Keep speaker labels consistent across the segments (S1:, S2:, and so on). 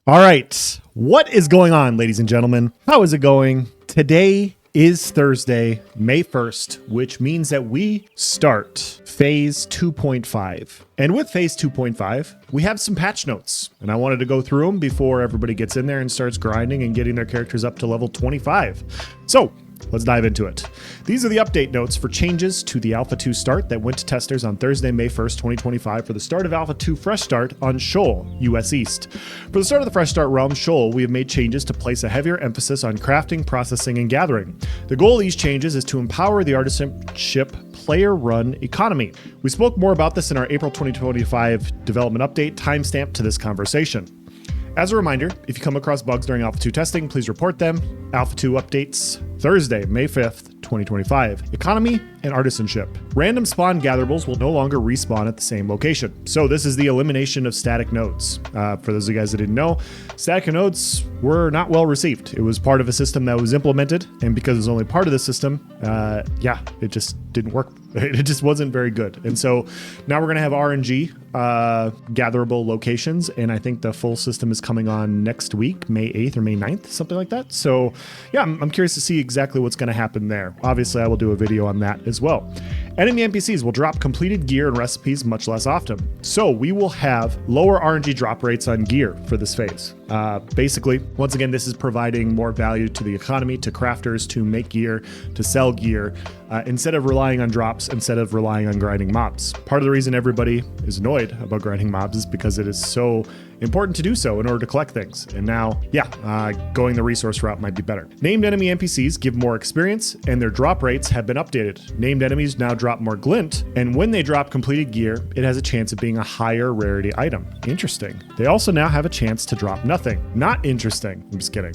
S1: All right. What is going on, ladies and gentlemen? How is it going? Today is Thursday, May 1st, which means that we start phase 2.5. And with phase 2.5, we have some patch notes, and I wanted to go through them before everybody gets in there and starts grinding and getting their characters up to level 25. So let's dive into it. These are the update notes for changes to the Alpha 2 start that went to testers on Thursday, May 1st, 2025 for the start of Alpha 2 Fresh Start on Shoal, US East. For the start of the Fresh Start realm, Shoal, we have made changes to place a heavier emphasis on crafting, processing, and gathering. The goal of these changes is to empower the Artisanship player-run economy. We spoke more about this in our April 2025 development update, timestamp to this conversation. As a reminder, if you come across bugs during Alpha 2 testing, please report them. Alpha 2 updates Thursday, May 5th, 2025. Economy and Artisanship. Random spawn gatherables will no longer respawn at the same location. So this is the elimination of static nodes. For those of you guys that didn't know, static nodes were not well received. It was part of a system that was implemented, and because it was only part of the system, it just didn't work. It just wasn't very good. And so now we're going to have RNG gatherable locations, and I think the full system is coming on next week, May 8th or May 9th, something like that. So yeah, I'm curious to see exactly what's going to happen there. Obviously, I will do a video on that as well. Enemy NPCs will drop completed gear and recipes much less often. So we will have lower RNG drop rates on gear for this phase. Basically, once again, this is providing more value to the economy, to crafters, to make gear, to sell gear, instead of relying on drops, instead of relying on grinding mobs. Part of the reason everybody is annoyed about grinding mobs is because it is so important to do so in order to collect things. And now, going the resource route might be better. Named enemy NPCs give more experience, and their drop rates have been updated. Named enemies now drop more glint, and when they drop completed gear, it has a chance of being a higher rarity item. Interesting. They also now have a chance to drop nothing. Not interesting. I'm just kidding.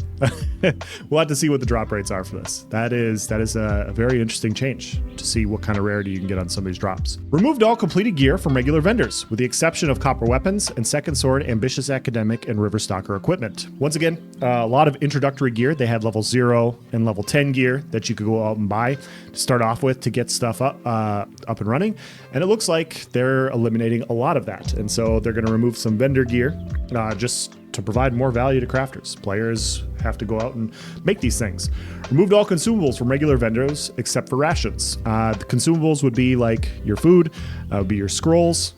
S1: We'll have to see what the drop rates are for this. That is a very interesting change to see what kind of rarity you can get on some of these drops. Removed all completed gear from regular vendors, with the exception of copper weapons and second sword, ambitious academic, and river stalker equipment. Once again, a lot of introductory gear. They had level 0 and level 10 gear that you could go out and buy to start off with to get stuff up and running. And it looks like they're eliminating a lot of that. And so they're going to remove some vendor gear just to provide more value to crafters. Players have to go out and make these things. Removed all consumables from regular vendors except for rations. The consumables would be like your food, would be your scrolls,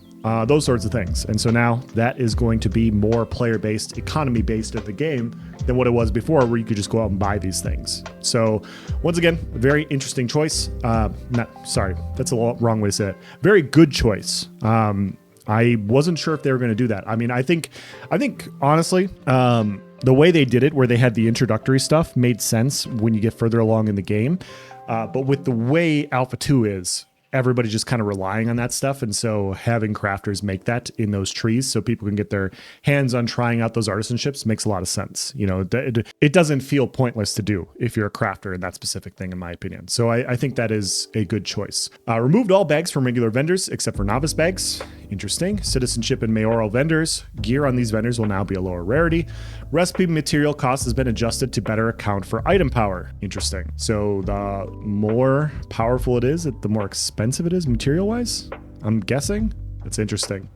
S1: those sorts of things. And so now that is going to be more player-based, economy-based in the game than what it was before, where you could just go out and buy these things. So once again, a very interesting choice. That's a wrong way to say it. Very good choice. I wasn't sure if they were going to do that. I mean, I think honestly, the way they did it, where they had the introductory stuff, made sense when you get further along in the game. But with the way Alpha 2 is, everybody's just kind of relying on that stuff. And so having crafters make that in those trees so people can get their hands on trying out those artisanships makes a lot of sense. You know, it doesn't feel pointless to do if you're a crafter in that specific thing, in my opinion. So I think that is a good choice. Removed all bags from regular vendors except for novice bags. Interesting. Citizenship and mayoral vendors. Gear on these vendors will now be a lower rarity. Recipe material cost has been adjusted to better account for item power. Interesting. So the more powerful it is, the more expensive it is material-wise, I'm guessing. That's interesting.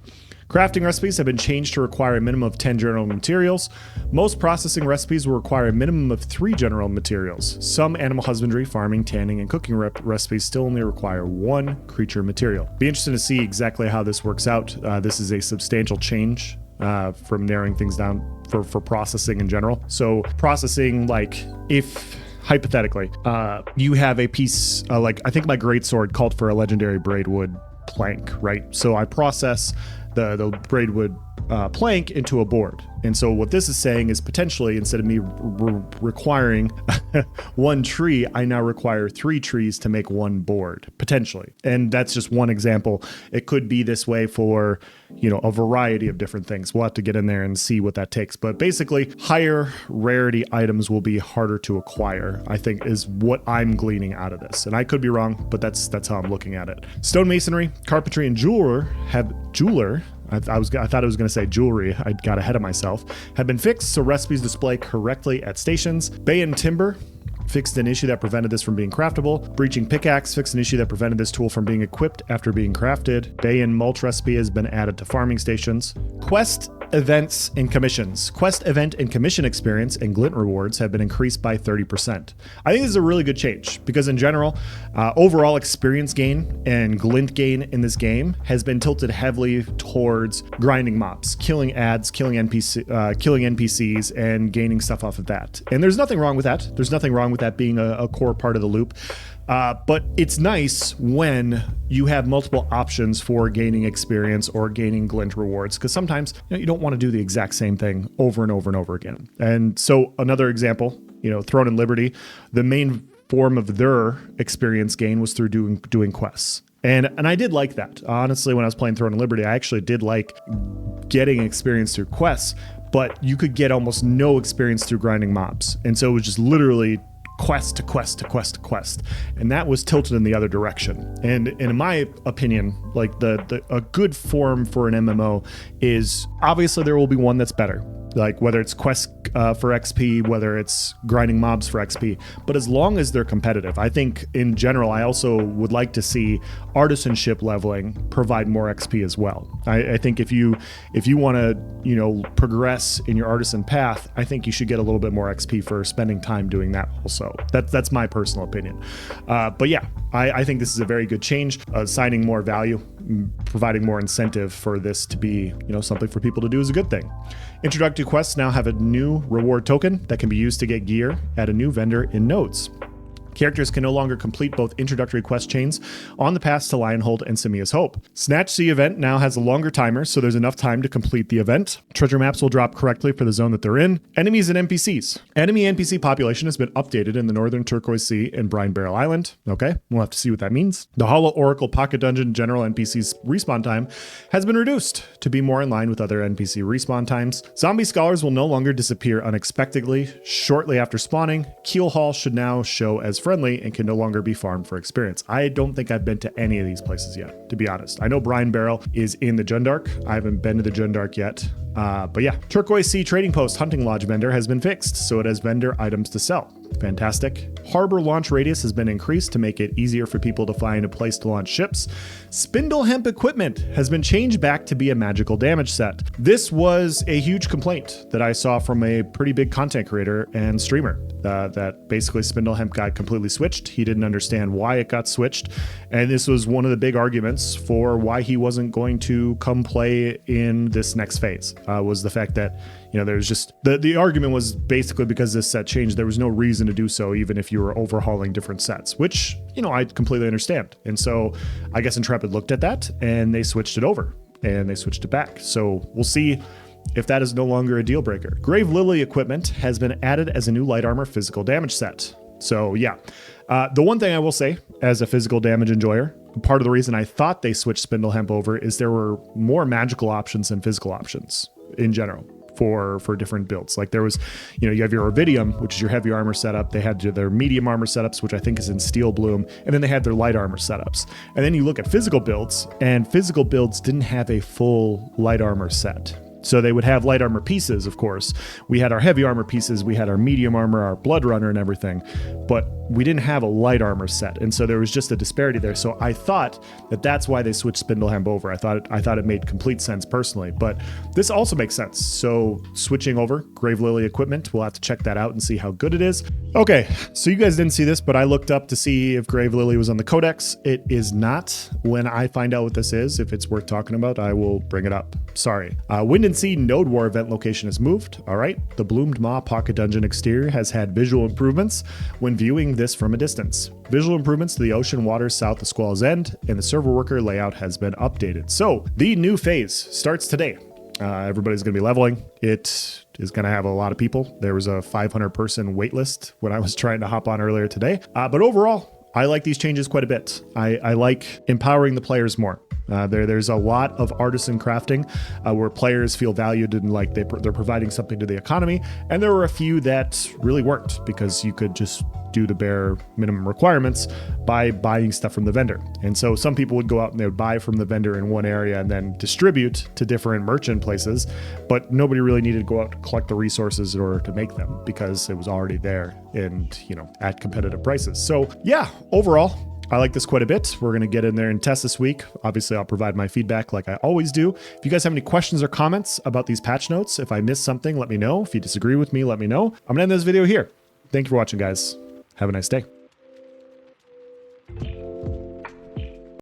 S1: Crafting recipes have been changed to require a minimum of 10 general materials. Most processing recipes will require a minimum of 3 general materials. Some animal husbandry, farming, tanning, and cooking recipes still only require 1 creature material. Be interested to see exactly how this works out. This is a substantial change from narrowing things down for processing in general. So processing, like if hypothetically, you have a piece, like I think my greatsword called for a legendary braidwood plank, right? So I process the braidwood plank into a board. And so what this is saying is potentially, instead of me requiring 1 tree, I now require 3 trees to make 1 board, potentially. And that's just one example. It could be this way for, a variety of different things. We'll have to get in there and see what that takes. But basically, higher rarity items will be harder to acquire, I think, is what I'm gleaning out of this. And I could be wrong, but that's how I'm looking at it. Stonemasonry, carpentry, and jeweler. I thought I was going to say jewelry. I got ahead of myself. Have been fixed so recipes display correctly at stations. Bay and timber fixed an issue that prevented this from being craftable. Breaching pickaxe fixed an issue that prevented this tool from being equipped after being crafted. Bay and mulch recipe has been added to farming stations. Quest events and commissions. Quest event and commission experience and glint rewards have been increased by 30%. I think this is a really good change because in general, overall experience gain and glint gain in this game has been tilted heavily towards grinding mobs, killing ads, killing NPCs, and gaining stuff off of that. And there's nothing wrong with that. There's nothing wrong with that being a core part of the loop. But it's nice when you have multiple options for gaining experience or gaining glint rewards, because sometimes you don't want to do the exact same thing over and over and over again. And so another example, Throne and Liberty, the main form of their experience gain was through doing quests. And I did like that. Honestly, when I was playing Throne and Liberty, I actually did like getting experience through quests, but you could get almost no experience through grinding mobs. And so it was just literally quest to quest to quest to quest, and that was tilted in the other direction. And in my opinion, like a good form for an MMO is obviously there will be one that's better, like whether it's quest for XP, whether it's grinding mobs for XP, but as long as they're competitive. I think in general, I also would like to see artisanship leveling provide more XP as well. I think if you want to progress in your artisan path, I think you should get a little bit more XP for spending time doing that also. That's my personal opinion. But yeah, I think this is a very good change, assigning more value, providing more incentive for this to be something for people to do is a good thing. Introductory quests now have a new reward token that can be used to get gear at a new vendor in nodes. Characters can no longer complete both introductory quest chains on the paths to Lionhold and Simia's Hope. Snatch Sea event now has a longer timer, so there's enough time to complete the event. Treasure maps will drop correctly for the zone that they're in. Enemies and NPCs. Enemy NPC population has been updated in the northern Turquoise Sea and Brine Barrel Island. Okay, we'll have to see what that means. The Hollow Oracle Pocket Dungeon general NPC's respawn time has been reduced to be more in line with other NPC respawn times. Zombie scholars will no longer disappear unexpectedly shortly after spawning. Keel Hall should now show as friendly and can no longer be farmed for experience. I don't think I've been to any of these places yet, to be honest. I know Brine Barrel is in the Jundark. I haven't been to the Jundark yet. But yeah, Turquoise Sea Trading Post Hunting Lodge vendor has been fixed, so it has vendor items to sell. Fantastic. Harbor launch radius has been increased to make it easier for people to find a place to launch ships. Spindle hemp equipment has been changed back to be a magical damage set. This was a huge complaint that I saw from a pretty big content creator and streamer, that basically Spindle hemp got completely switched. He didn't understand why it got switched. And this was one of the big arguments for why he wasn't going to come play in this next phase, was the fact that there's just the argument was basically because this set changed, there was no reason to do so, even if you were overhauling different sets, which, I completely understand. And so I guess Intrepid looked at that and they switched it over and they switched it back. So we'll see if that is no longer a deal breaker. Grave Lily equipment has been added as a new light armor physical damage set. So yeah, the one thing I will say as a physical damage enjoyer, part of the reason I thought they switched Spindle Hemp over is there were more magical options than physical options in general for different builds. Like there was, you have your Orvidium, which is your heavy armor setup. They had their medium armor setups, which I think is in Steel Bloom. And then they had their light armor setups. And then you look at physical builds, and physical builds didn't have a full light armor set. So they would have light armor pieces, of course. We had our heavy armor pieces, we had our medium armor, our blood runner and everything, but we didn't have a light armor set. And so there was just a disparity there. So I thought that that's why they switched Spindle Hemp over. I thought it made complete sense personally, but this also makes sense. So switching over Grave Lily equipment, we'll have to check that out and see how good it is. Okay, so you guys didn't see this, but I looked up to see if Grave Lily was on the Codex. It is not. When I find out what this is, if it's worth talking about, I will bring it up. Sorry. Wind and Sea Node War event location is moved. All right. The Bloomed Maw Pocket Dungeon exterior has had visual improvements when viewing this from a distance. Visual improvements to the ocean waters south of Squall's End, and the server worker layout has been updated. So the new phase starts today. Everybody's going to be leveling. It is going to have a lot of people. There was a 500 person wait list when I was trying to hop on earlier today. But overall, I like these changes quite a bit. I like empowering the players more. There's a lot of artisan crafting where players feel valued and like they're providing something to the economy. And there were a few that really worked because you could just do the bare minimum requirements by buying stuff from the vendor. And so some people would go out and they would buy from the vendor in one area and then distribute to different merchant places, but nobody really needed to go out to collect the resources in order to make them because it was already there and, at competitive prices. So yeah, overall, I like this quite a bit. We're going to get in there and test this week. Obviously, I'll provide my feedback like I always do. If you guys have any questions or comments about these patch notes, if I missed something, let me know. If you disagree with me, let me know. I'm going to end this video here. Thank you for watching, guys. Have a nice day.